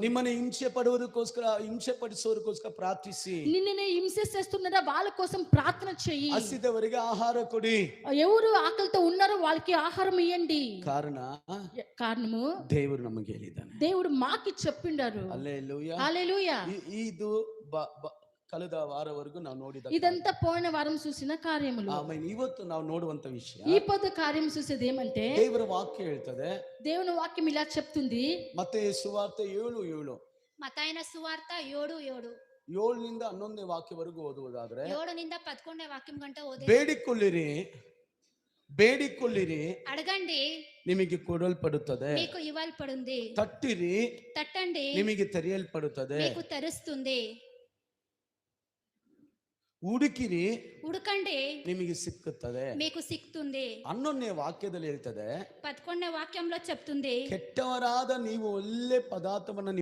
ನಿಮ್ಮನ್ನು ಹಿಂಸೆ ಪಡಿಸೋದಕ್ಕೋಸ್ಕರ ಪ್ರಾರ್ಥಿಸಿ. నిన్ను హింస చేస్తున్నారా వాళ్ళ కోసం ప్రార్థన చెయ్యి. ಹಸಿದವರಿಗೆ ಆಹಾರ ಕೊಡಿ. ఎవరు ఆకలితో ఉన్నారో వాళ్ళకి ఆహారం ఇవ్వండి. కారణము ದೇವರು ನಮಗೆ ಹೇಳಿದ್ದಾನೆ. దేవుడు మాకి చెప్పిండారు. ಹಲ್ಲೆಲೂಯಾ. హల్లెలూయా. ಇದು ಕಳೆದ ವಾರವರೆಗೂ ನಾವು ನೋಡಿದ, ఇదంతా పోయిన వారం చూసిన కార్యములు. ಇವತ್ತು ನಾವು ನೋಡುವಂತ ವಿಷಯ, ఈ పొద్దు కార్యం చూసేది ఏమంటే ದೇವರ ವಾಕ್ಯ ಹೇಳ್ತದೆ. దేవుని వాక్యం ఇలా చెప్తుంది. ಮತ್ತಾಯ ಸುವಾರ್ತೆ 7:7. మత్తయి సువార్త 7:7. 7 ನಿಂದ 11ನೇ ವಾಕ್ಯವರೆಗೂ ಓದುವುದಾದ್ರೆ, 7 ನಿಂದ 11ನೇ ವಾಕ್యం ಗಂಟ ಓದಿ. ಬೇಡಿಕೊಳ್ಳಿರಿ, అడగండి, ನಿಮಗೆ ಕೊಡಲ್ಪಡುತ್ತದೆ. మీకు ఇవ్వబడుతుంది. ತಟ್ಟಿರಿ, తట్టండి, ನಿಮಗೆ ತೆರೆಯಲ್ಪಡುತ್ತದೆ. మీకు తెరుస్తుంది. ಹುಡುಕಿರಿ, ಹುಡುಕಂడి, ನಿಮಗೆ ಸಿಕ್ಕುತ್ತದೆ. మీకు ಸಿಕ್తుంది. 11ನೇ ವಾಕ್ಯದಲ್ಲಿ ಹೇಳ್ತದೆ, 11ನೇ ವಾಕ್యంలో చెప్తుంది, ಕೆಟ್ಟವರಾದ ನೀವು ಒಳ್ಳೆ ಪದಾರ್ಥವನ್ನು